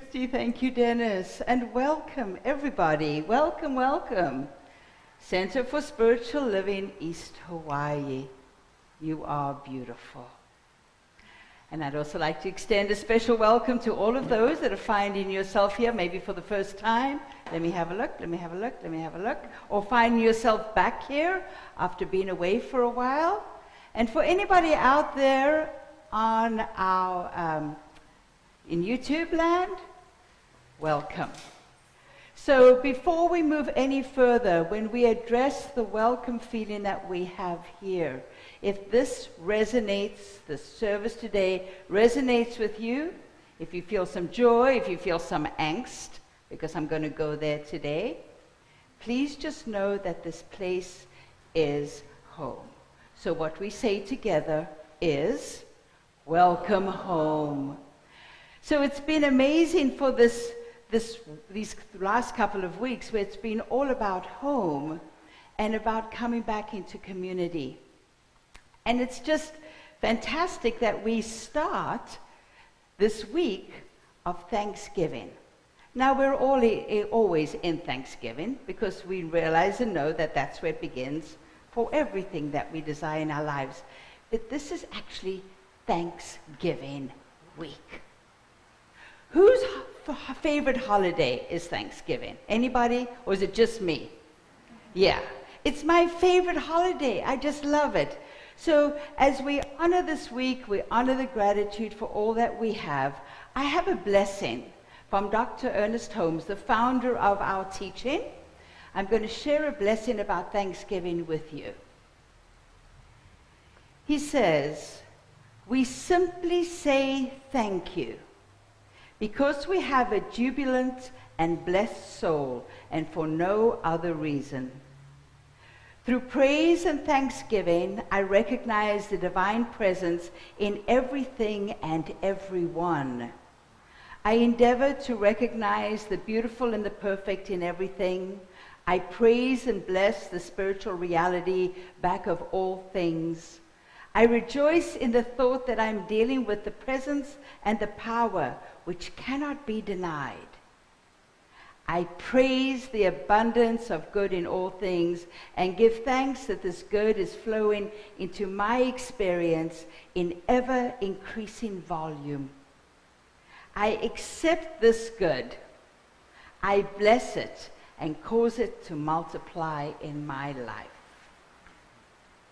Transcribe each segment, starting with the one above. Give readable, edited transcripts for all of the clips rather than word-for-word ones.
Christy. Thank you, Dennis. And welcome, everybody. Welcome, welcome. Center for Spiritual Living, East Hawaii. You are beautiful. And I'd also like to extend a special welcome to all of those that are finding yourself here, maybe for the first time. Let me have a look, let me have a look, let me have a look. Or finding yourself back here after being away for a while. And for anybody out there on our, in YouTube land, welcome. So before we move any further, when we address the welcome feeling that we have here, if this resonates, the service today resonates with you, if you feel some joy, if you feel some angst, because I'm going to go there today, please just know that this place is home. So what we say together is, welcome home. So it's been amazing for these last couple of weeks where it's been all about home and about coming back into community. And it's just fantastic that we start this week of Thanksgiving. Now, we're always in Thanksgiving because we realize and know that that's where it begins for everything that we desire in our lives. But this is actually Thanksgiving week. Whose favorite holiday is Thanksgiving? Anybody? Or is it just me? Yeah. It's my favorite holiday. I just love it. So as we honor this week, we honor the gratitude for all that we have. I have a blessing from Dr. Ernest Holmes, the founder of our teaching. I'm going to share a blessing about Thanksgiving with you. He says, "We simply say thank you because we have a jubilant and blessed soul and for no other reason. Through praise and thanksgiving, I recognize the divine presence in everything and everyone. I endeavor to recognize the beautiful and the perfect in everything. I praise and bless the spiritual reality back of all things. I rejoice in the thought that I'm dealing with the presence and the power which cannot be denied. I praise the abundance of good in all things and give thanks that this good is flowing into my experience in ever-increasing volume. I accept this good. I bless it and cause it to multiply in my life."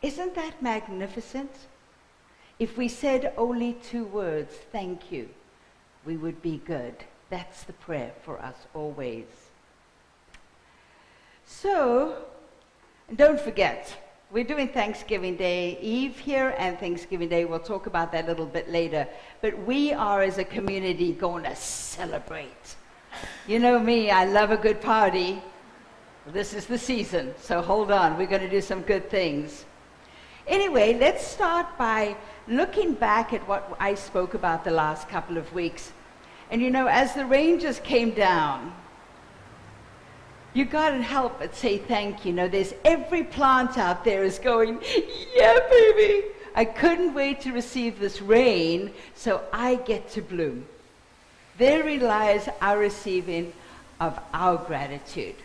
Isn't that magnificent? If we said only 2 words, thank you, we would be good. That's the prayer for us always. So, don't forget, we're doing Thanksgiving Day Eve here and Thanksgiving Day. We'll talk about that a little bit later. But we are, as a community, going to celebrate. You know me, I love a good party. This is the season, so hold on. We're going to do some good things. Anyway, let's start by looking back at what I spoke about the last couple of weeks. And you know, as the Rangers came down, you got to help but say thank you. You know, there's every plant out there is going, yeah, baby. I couldn't wait to receive this rain, so I get to bloom. Therein lies our receiving of our gratitude.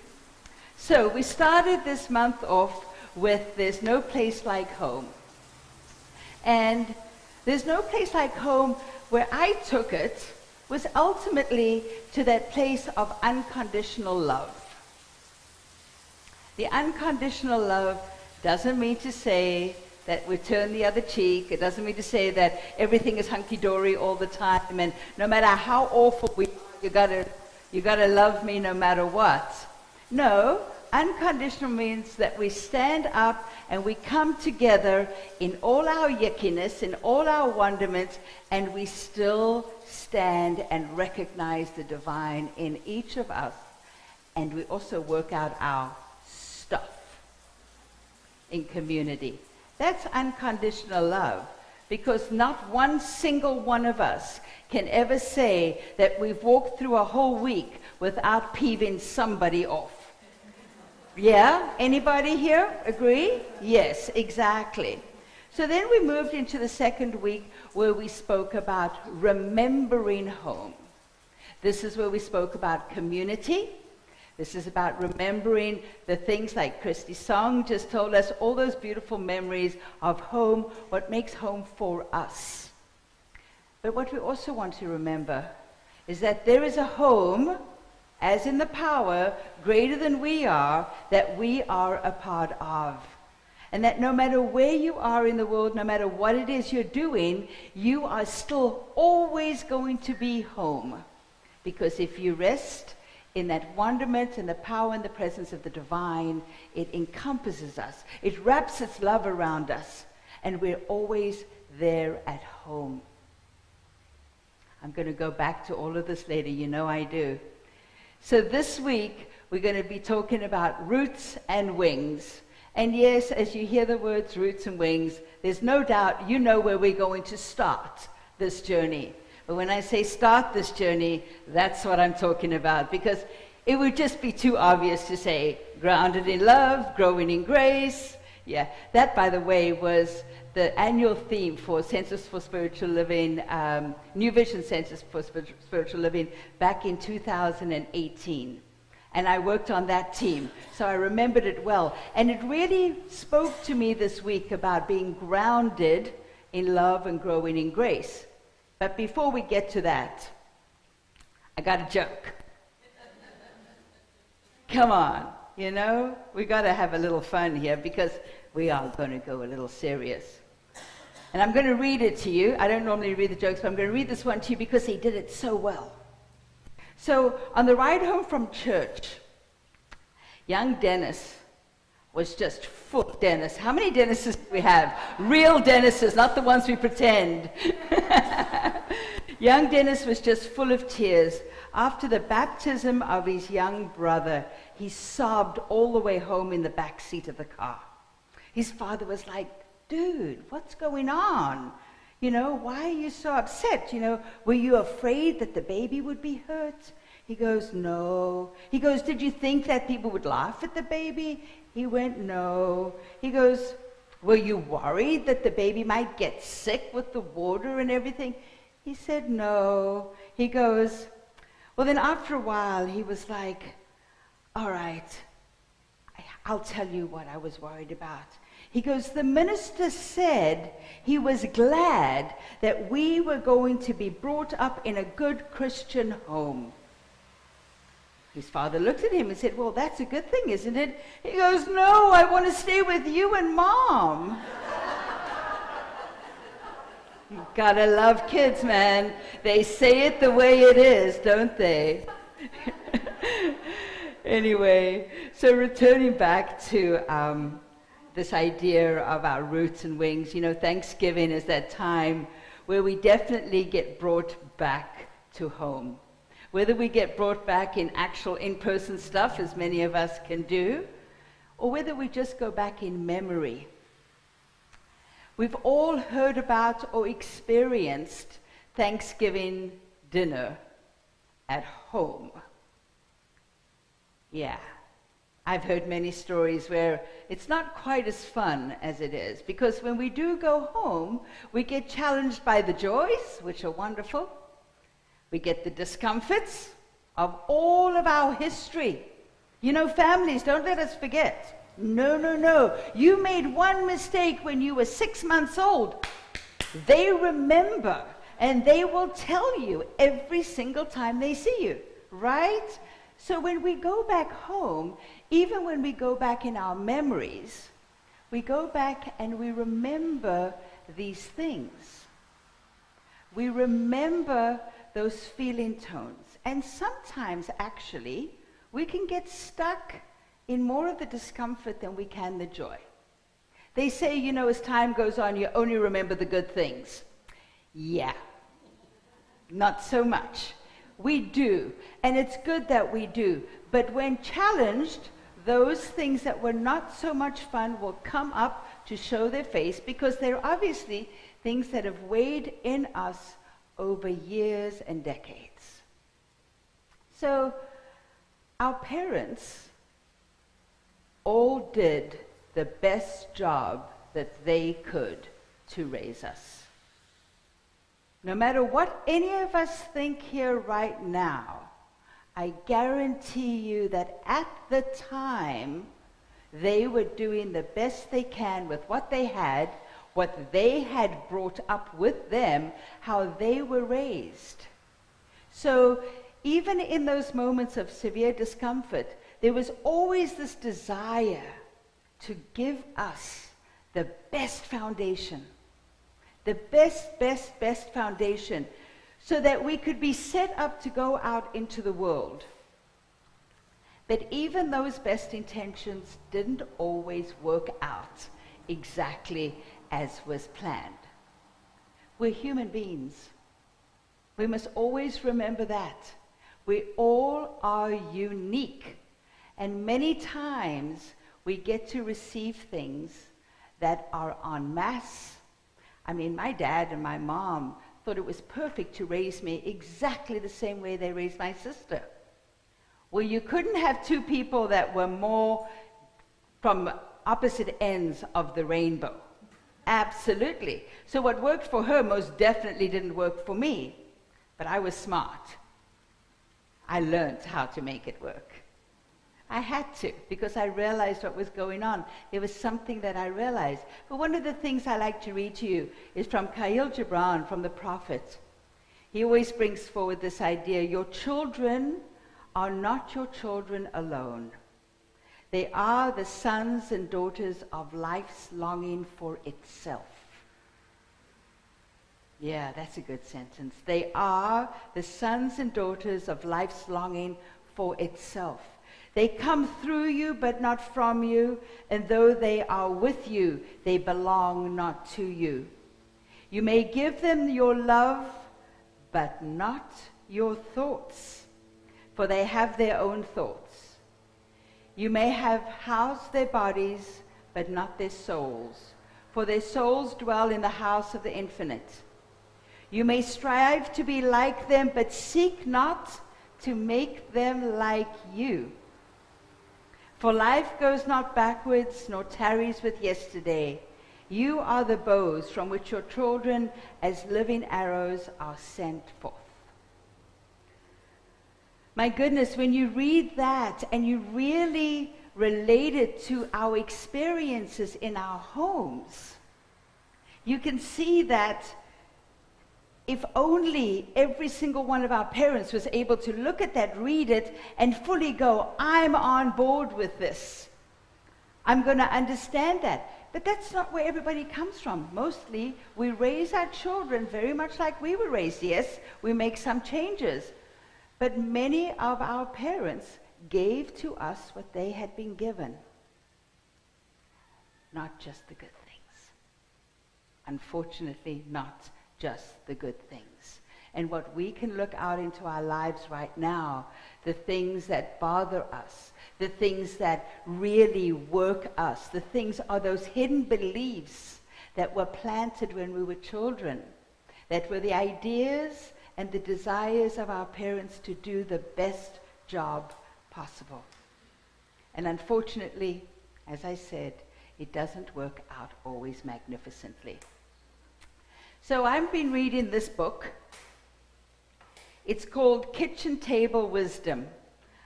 So we started this month off with There's No Place Like Home. And there's no place like home where I took it was ultimately to that place of unconditional love. The unconditional love doesn't mean to say that we turn the other cheek. It doesn't mean to say that everything is hunky-dory all the time and no matter how awful we are, you gotta love me no matter what. No, unconditional means that we stand up and we come together in all our yuckiness, in all our wonderment, and we still stand and recognize the divine in each of us. And we also work out our stuff in community. That's unconditional love, because not one single one of us can ever say that we've walked through a whole week without peeving somebody off. Yeah? Anybody here agree? Yes, exactly. So then we moved into the second week where we spoke about remembering home. This is where we spoke about community. This is about remembering the things like Christy's song just told us, all those beautiful memories of home, what makes home for us. But what we also want to remember is that there is a home, as in the power, greater than we are, that we are a part of. And that no matter where you are in the world, no matter what it is you're doing, you are still always going to be home. Because if you rest in that wonderment and the power and the presence of the divine, it encompasses us. It wraps its love around us. And we're always there at home. I'm going to go back to all of this later. You know I do. So this week, we're going to be talking about roots and wings. And yes, as you hear the words roots and wings, there's no doubt you know where we're going to start this journey. But when I say start this journey, that's what I'm talking about. Because it would just be too obvious to say grounded in love, growing in grace. Yeah, that, by the way, was the annual theme for Census for Spiritual Living, New Vision Census for Spiritual Living back in 2018. And I worked on that team, so I remembered it well. And it really spoke to me this week about being grounded in love and growing in grace. But before we get to that, I got a joke. Come on, you know, we got to have a little fun here because we are going to go a little serious. And I'm going to read it to you. I don't normally read the jokes, but I'm going to read this one to you because he did it so well. So on the ride home from church, young Dennis was just full. Dennis, how many Dennises do we have? Real Dennises, not the ones we pretend. Young Dennis was just full of tears. After the baptism of his young brother, he sobbed all the way home in the back seat of the car. His father was like, dude, what's going on? You know, why are you so upset? You know, were you afraid that the baby would be hurt? He goes, no. He goes, did you think that people would laugh at the baby? He went, no. He goes, were you worried that the baby might get sick with the water and everything? He said, no. He goes, well, then after a while, he was like, all right, I'll tell you what I was worried about. He goes, the minister said he was glad that we were going to be brought up in a good Christian home. His father looked at him and said, well, that's a good thing, isn't it? He goes, no, I want to stay with you and Mom. You gotta love kids, man. They say it the way it is, don't they? Anyway, so returning back to this idea of our roots and wings, you know, Thanksgiving is that time where we definitely get brought back to home. Whether we get brought back in actual in-person stuff, as many of us can do, or whether we just go back in memory. We've all heard about or experienced Thanksgiving dinner at home. Yeah. I've heard many stories where it's not quite as fun as it is, because when we do go home, we get challenged by the joys, which are wonderful. We get the discomforts of all of our history. You know, families, don't let us forget. No, no, no. You made one mistake when you were 6 months old. They remember, and they will tell you every single time they see you, right? So when we go back home, even when we go back in our memories, we go back and we remember these things. We remember those feeling tones. And sometimes, actually, we can get stuck in more of the discomfort than we can the joy. They say, you know, as time goes on, you only remember the good things. Yeah, not so much. We do, and it's good that we do. But when challenged, those things that were not so much fun will come up to show their face, because they're obviously things that have weighed in us over years and decades. So our parents all did the best job that they could to raise us. No matter what any of us think here right now, I guarantee you that at the time, they were doing the best they can with what they had brought up with them, how they were raised. So even in those moments of severe discomfort, there was always this desire to give us the best foundation, the best foundation, so that we could be set up to go out into the world. But even those best intentions didn't always work out exactly as was planned. We're human beings. We must always remember that. We all are unique. And many times we get to receive things that are en masse. I mean, my dad and my mom thought it was perfect to raise me exactly the same way they raised my sister. Well, you couldn't have two people that were more from opposite ends of the rainbow. Absolutely. So what worked for her most definitely didn't work for me. But I was smart. I learned how to make it work. I had to, because I realized what was going on. There was something that I realized. But one of the things I like to read to you is from Khalil Gibran, from the Prophet. He always brings forward this idea: your children are not your children alone. They are the sons and daughters of life's longing for itself. Yeah, that's a good sentence. They are the sons and daughters of life's longing for itself. They come through you, but not from you, and though they are with you, they belong not to you. You may give them your love, but not your thoughts, for they have their own thoughts. You may have housed their bodies, but not their souls, for their souls dwell in the house of the infinite. You may strive to be like them, but seek not to make them like you. For life goes not backwards, nor tarries with yesterday. You are the bows from which your children, as living arrows, are sent forth. My goodness, when you read that and you really relate it to our experiences in our homes, you can see that if only every single one of our parents was able to look at that, read it, and fully go, I'm on board with this. I'm going to understand that. But that's not where everybody comes from. Mostly, we raise our children very much like we were raised. Yes, we make some changes. But many of our parents gave to us what they had been given. Not just the good things. Unfortunately, not just the good things. And what we can look out into our lives right now, the things that bother us, the things that really work us, the things are those hidden beliefs that were planted when we were children, that were the ideas and the desires of our parents to do the best job possible. And unfortunately, as I said, it doesn't work out always magnificently. So I've been reading this book. It's called Kitchen Table Wisdom.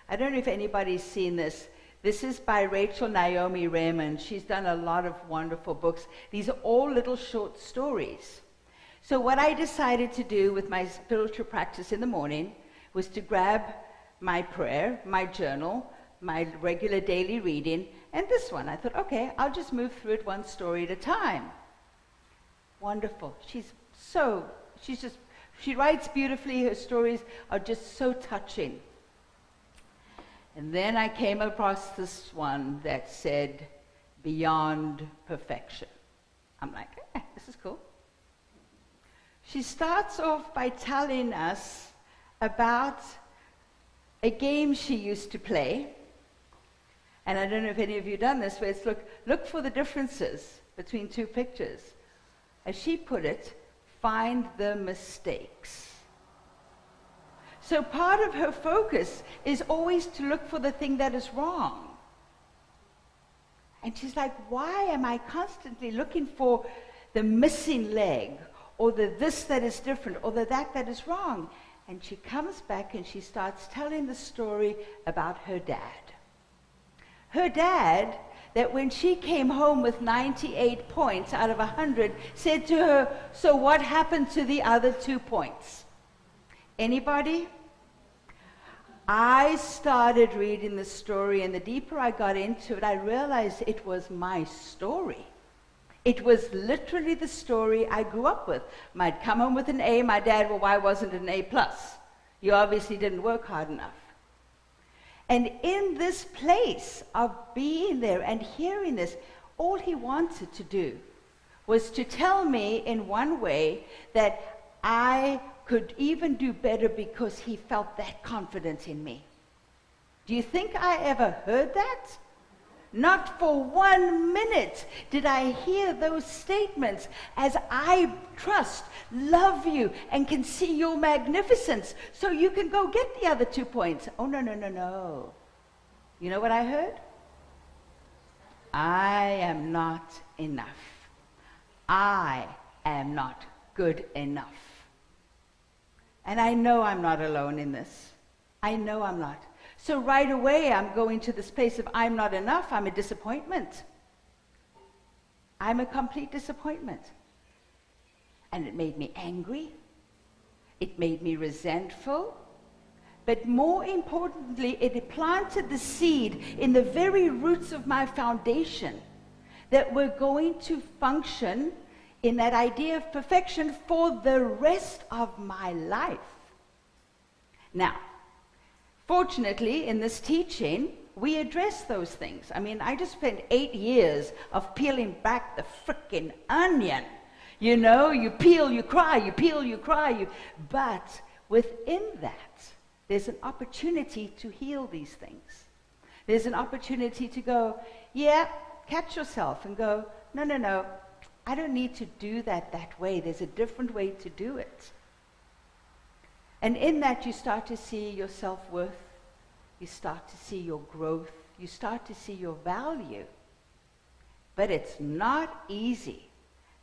I don't know if anybody's seen this. This is by Rachel Naomi Raymond. She's done a lot of wonderful books. These are all little short stories. So what I decided to do with my spiritual practice in the morning was to grab my prayer, my journal, my regular daily reading, and this one. I thought, okay, I'll just move through it one story at a time. Wonderful. She writes beautifully. Her stories are just so touching. And then I came across this one that said, Beyond Perfection. I'm like, this is cool. She starts off by telling us about a game she used to play. And I don't know if any of you have done this, where it's look for the differences between two pictures. As she put it, find the mistakes. So part of her focus is always to look for the thing that is wrong. And she's like, why am I constantly looking for the missing leg or the this that is different, or the that is wrong. And she comes back and she starts telling the story about her dad. Her dad, that when she came home with 98 points out of 100, said to her, so what happened to the other 2 points? Anybody? I started reading the story, and the deeper I got into it, I realized it was my story. It was literally the story I grew up with. I'd come home with an A, my dad, well, why wasn't it an A plus? You obviously didn't work hard enough. And in this place of being there and hearing this, all he wanted to do was to tell me in one way that I could even do better because he felt that confidence in me. Do you think I ever heard that? Not for 1 minute did I hear those statements as I trust, love you, and can see your magnificence so you can go get the other 2 points. Oh, no, no, no, no. You know what I heard? I am not enough. I am not good enough. And I know I'm not alone in this. I know I'm not. So right away, I'm going to this place of I'm not enough. I'm a disappointment. I'm a complete disappointment. And it made me angry. It made me resentful. But more importantly, it planted the seed in the very roots of my foundation that we're going to function in that idea of perfection for the rest of my life. Now, fortunately, in this teaching, we address those things. I mean, I just spent 8 years of peeling back the frickin' onion. You know, you peel, you cry, you peel, you cry. But within that, there's an opportunity to heal these things. There's an opportunity to go, yeah, catch yourself and go, no, no, no, I don't need to do that way. There's a different way to do it. And in that, you start to see your self-worth. You start to see your growth. You start to see your value. But it's not easy,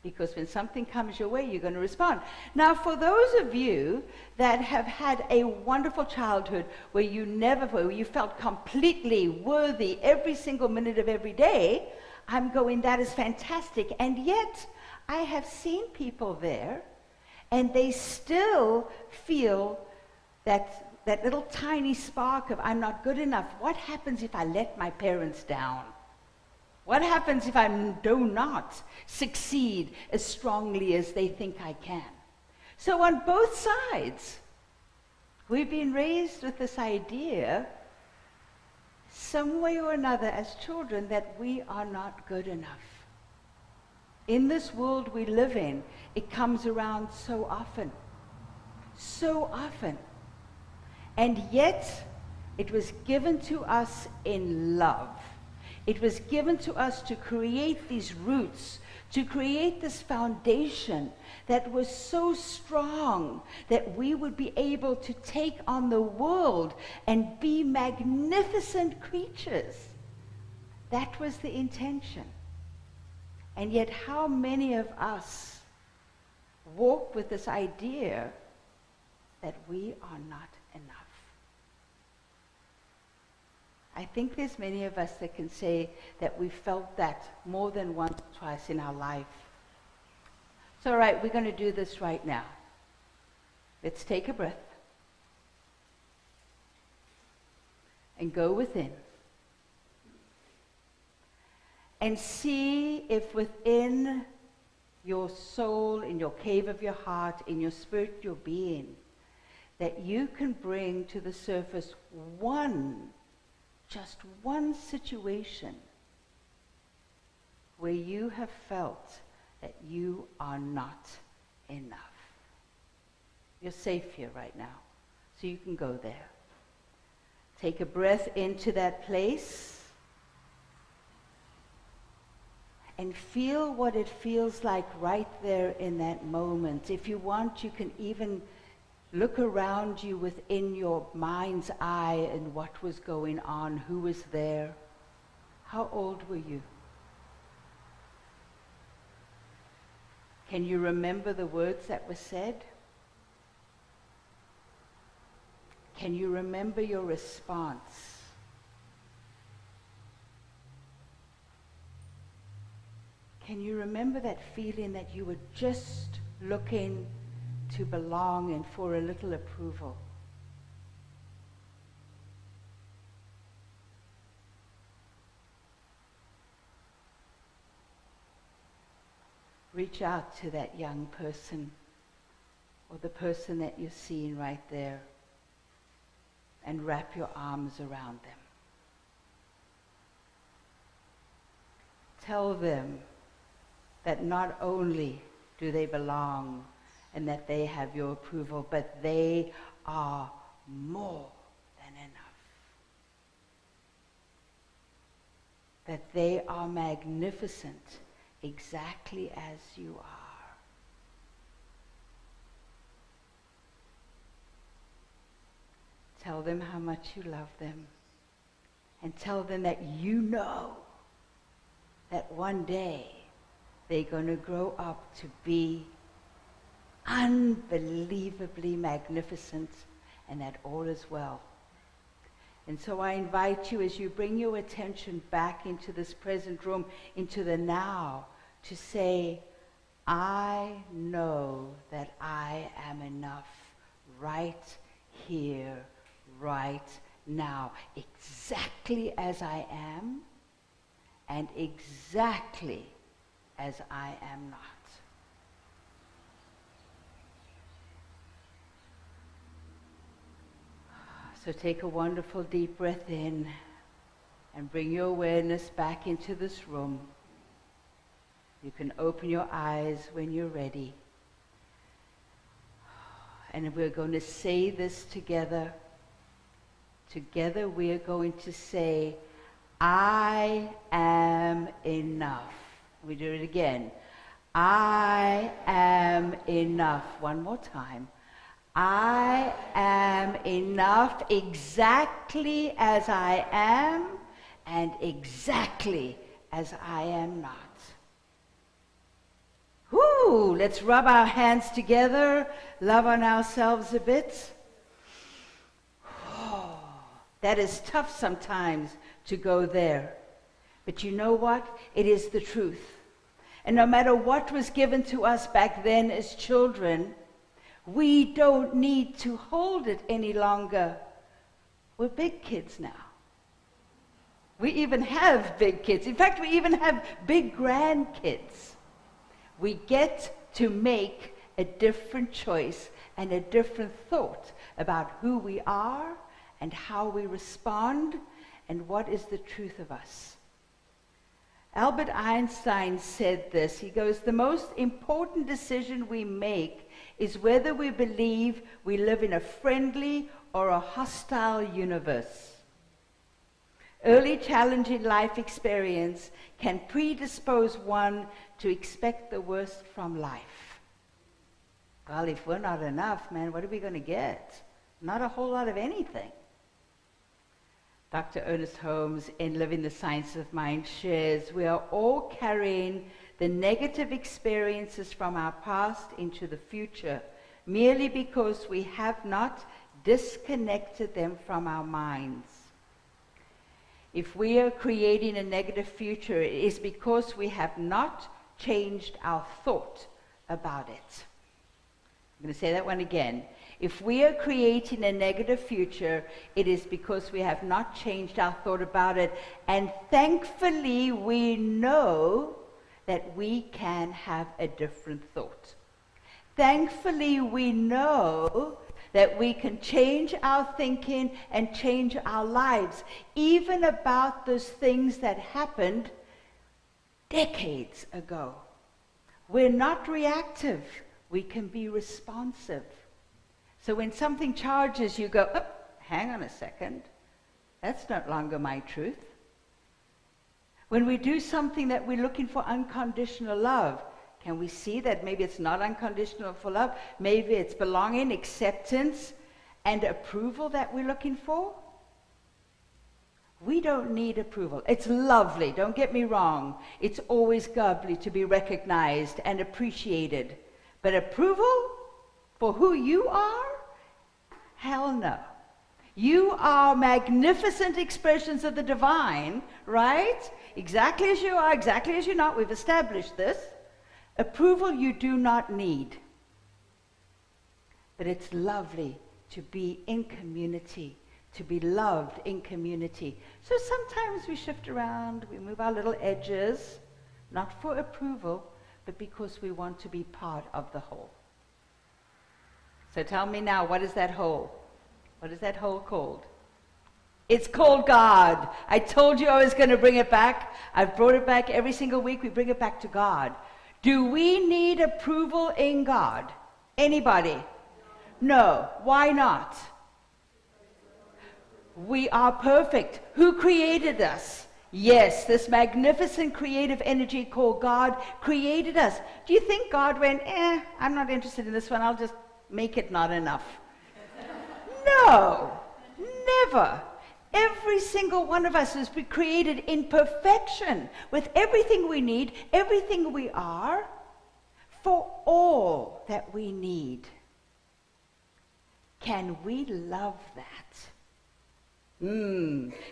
because when something comes your way, you're going to respond. Now, for those of you that have had a wonderful childhood where you felt completely worthy every single minute of every day, I'm going, that is fantastic. And yet, I have seen people there, and they still feel that little tiny spark of I'm not good enough. What happens if I let my parents down? What happens if I do not succeed as strongly as they think I can? So on both sides, we've been raised with this idea, some way or another as children, that we are not good enough. In this world we live in, it comes around so often. So often. And yet, it was given to us in love. It was given to us to create these roots, to create this foundation that was so strong that we would be able to take on the world and be magnificent creatures. That was the intention. And yet, how many of us walk with this idea that we are not enough? I think there's many of us that can say that we felt that more than once or twice in our life. So, all right, we're going to do this right now. Let's take a breath and go within and see if within your soul, in your cave of your heart, in your spirit, your being, that you can bring to the surface just one situation where you have felt that you are not enough. You're safe here right now, so you can go there. Take a breath into that place and feel what it feels like right there in that moment. If you want, you can even look around you within your mind's eye and what was going on, who was there. How old were you? Can you remember the words that were said? Can you remember your response? Can you remember that feeling that you were just looking to belong and for a little approval? Reach out to that young person or the person that you're seeing right there and wrap your arms around them. Tell them that not only do they belong and that they have your approval, but they are more than enough. That they are magnificent exactly as you are. Tell them how much you love them. And tell them that you know that one day they're going to grow up to be unbelievably magnificent and that all is well. And so I invite you, as you bring your attention back into this present room, into the now, to say, I know that I am enough right here, right now, exactly as I am and exactly as I am not. So take a wonderful deep breath in and bring your awareness back into this room. You can open your eyes when you're ready. And we're going to say this together. Together we are going to say, I am enough. We do it again. I am enough. One more time. I am enough exactly as I am and exactly as I am not. Whoo! Let's rub our hands together, love on ourselves a bit. Oh, that is tough sometimes to go there. But you know what? It is the truth. And no matter what was given to us back then as children, we don't need to hold it any longer. We're big kids now. We even have big kids. In fact, we even have big grandkids. We get to make a different choice and a different thought about who we are and how we respond and what is the truth of us. Albert Einstein said this. He goes, the most important decision we make is whether we believe we live in a friendly or a hostile universe. Early challenging life experience can predispose one to expect the worst from life. Well, if we're not enough, man, what are we going to get? Not a whole lot of anything. Dr. Ernest Holmes, in Living the Science of Mind, shares, we are all carrying the negative experiences from our past into the future, merely because we have not disconnected them from our minds. If we are creating a negative future, it is because we have not changed our thought about it. I'm going to say that one again. If we are creating a negative future, it is because we have not changed our thought about it. And thankfully, we know that we can have a different thought. Thankfully, we know that we can change our thinking and change our lives, even about those things that happened decades ago. We're not reactive. We can be responsive. So when something charges, you go, oh, hang on a second. That's no longer my truth. When we do something that we're looking for unconditional love, can we see that maybe it's not unconditional for love? Maybe it's belonging, acceptance, and approval that we're looking for? We don't need approval. It's lovely, don't get me wrong. It's always lovely to be recognized and appreciated. But approval for who you are? Hell no. You are magnificent expressions of the divine, right? Exactly as you are, exactly as you're not. We've established this. Approval you do not need. But it's lovely to be in community, to be loved in community. So sometimes we shift around, we move our little edges, not for approval, but because we want to be part of the whole. So tell me now, what is that whole? What is that whole called? It's called God. I told you I was going to bring it back. I've brought it back every single week. We bring it back to God. Do we need approval in God? Anybody? No. Why not? We are perfect. Who created us? Yes, this magnificent creative energy called God created us. Do you think God went, I'm not interested in this one, I'll just make it not enough? No, never. Every single one of us has been created in perfection with everything we need, everything we are, for all that we need. Can we love that?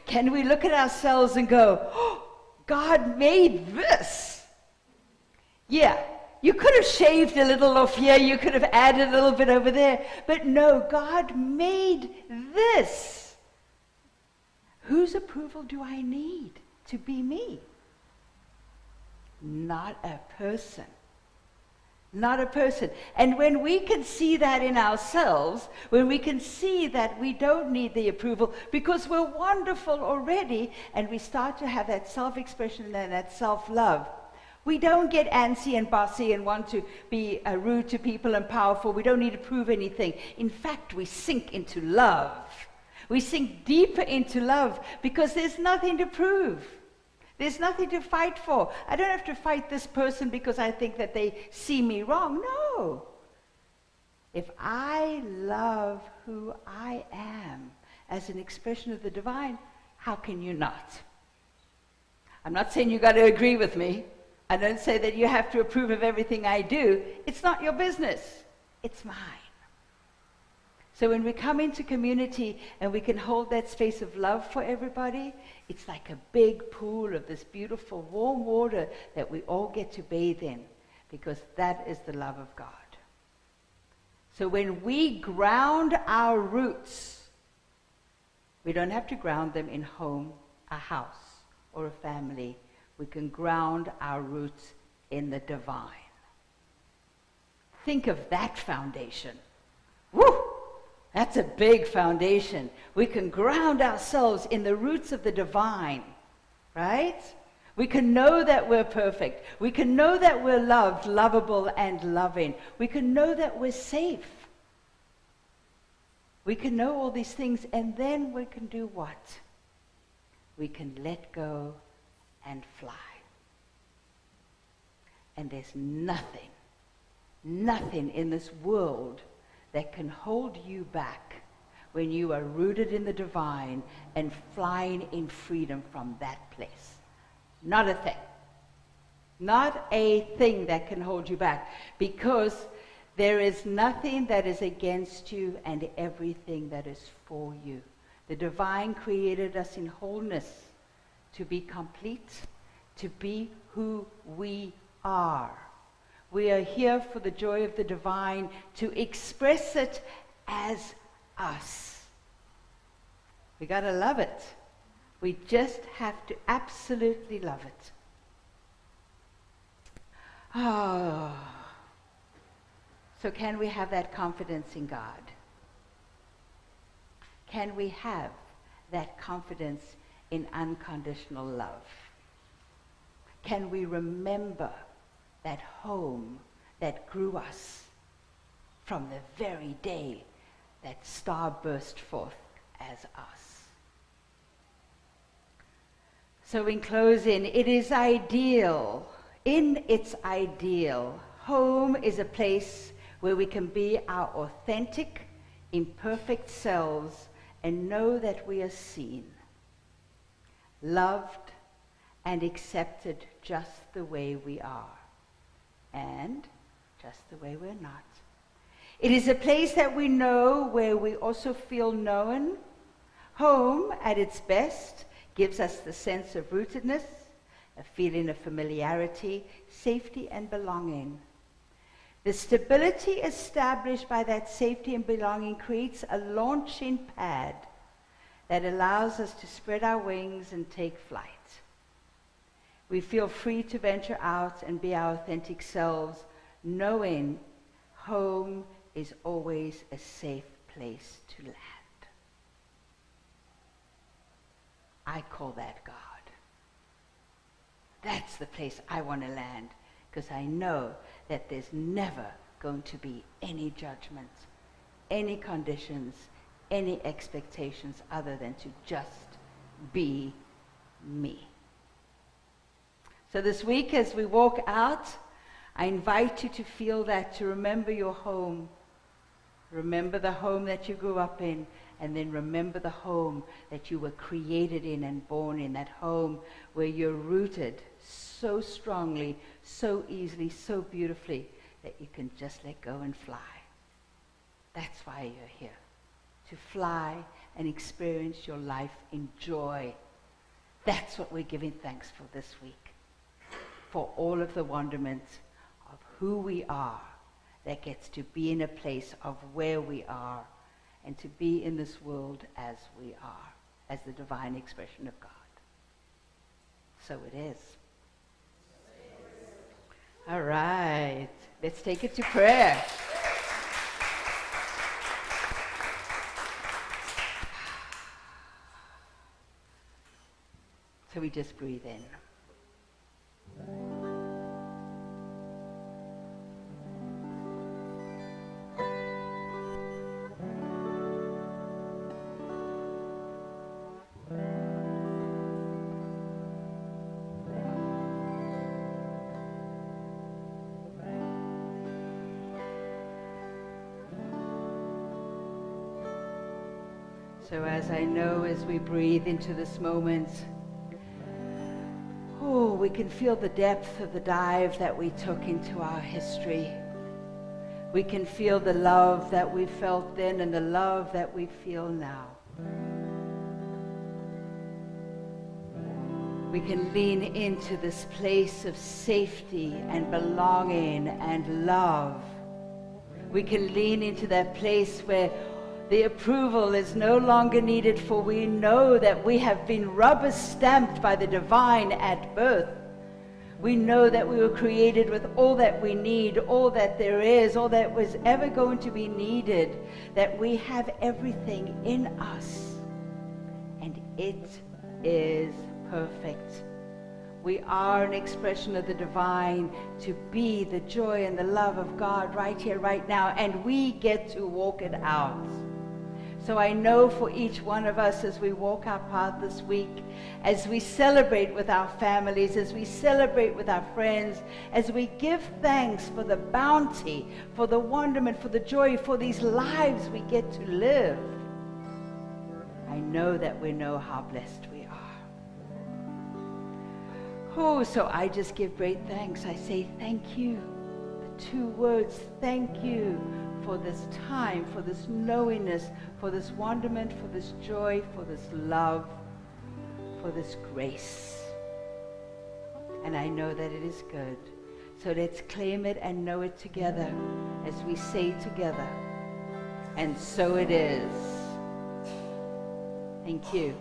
Can we look at ourselves and go, oh, God made this? Yeah, you could have shaved a little off here, you could have added a little bit over there, but no, God made this. Whose approval do I need to be me? Not a person. Not a person. And when we can see that in ourselves, when we can see that we don't need the approval because we're wonderful already, and we start to have that self-expression and that self-love, we don't get antsy and bossy and want to be rude to people and powerful. We don't need to prove anything. In fact, we sink into love. We sink deeper into love because there's nothing to prove. There's nothing to fight for. I don't have to fight this person because I think that they see me wrong. No. If I love who I am as an expression of the divine, how can you not? I'm not saying you got to agree with me. I don't say that you have to approve of everything I do. It's not your business. It's mine. So when we come into community and we can hold that space of love for everybody, it's like a big pool of this beautiful warm water that we all get to bathe in, because that is the love of God. So when we ground our roots, we don't have to ground them in home, a house, or a family. We can ground our roots in the divine. Think of that foundation. Woo! That's a big foundation. We can ground ourselves in the roots of the divine, right? We can know that we're perfect. We can know that we're loved, lovable, and loving. We can know that we're safe. We can know all these things, and then we can do what? We can let go and fly. And there's nothing in this world that can hold you back when you are rooted in the divine and flying in freedom from that place. Not a thing. Not a thing that can hold you back, because there is nothing that is against you and everything that is for you. The divine created us in wholeness to be complete, to be who we are. We are here for the joy of the divine, to express it as us. We got to love it. We just have to absolutely love it. Oh. So can we have that confidence in God? Can we have that confidence in unconditional love? Can we remember that home that grew us from the very day that star burst forth as us? So in closing, it is ideal, in its ideal, home is a place where we can be our authentic, imperfect selves and know that we are seen. loved, and accepted just the way we are, and just the way we're not. It is a place that we know, where we also feel known. Home, at its best, gives us the sense of rootedness, a feeling of familiarity, safety, and belonging. The stability established by that safety and belonging creates a launching pad that allows us to spread our wings and take flight. We feel free to venture out and be our authentic selves, knowing home is always a safe place to land. I call that God. That's the place I want to land, because I know that there's never going to be any judgment, any conditions, any expectations other than to just be me. So this week as we walk out, I invite you to feel that, to remember your home. Remember the home that you grew up in, and then remember the home that you were created in and born in, that home where you're rooted so strongly, so easily, so beautifully, that you can just let go and fly. That's why you're here, to fly and experience your life in joy. That's what we're giving thanks for this week, for all of the wonderment of who we are, that gets to be in a place of where we are, and to be in this world as we are, as the divine expression of God. So it is. All right, let's take it to prayer. So we just breathe in. So as I know, as we breathe into this moment, we can feel the depth of the dive that we took into our history. We can feel the love that we felt then and the love that we feel now. We can lean into this place of safety and belonging and love. We can lean into that place where the approval is no longer needed, for we know that we have been rubber stamped by the divine at birth. We know that we were created with all that we need, all that there is, all that was ever going to be needed, that we have everything in us, and it is perfect. We are an expression of the divine, to be the joy and the love of God right here, right now, and we get to walk it out. So I know for each one of us, as we walk our path this week, as we celebrate with our families, as we celebrate with our friends, as we give thanks for the bounty, for the wonderment, for the joy, for these lives we get to live, I know that we know how blessed we are. So I just give great thanks. I say thank you. The two words, thank you, for this time, for this knowingness, for this wonderment, for this joy, for this love, for this grace. And I know that it is good. So let's claim it and know it together as we say together. And so it is. Thank you.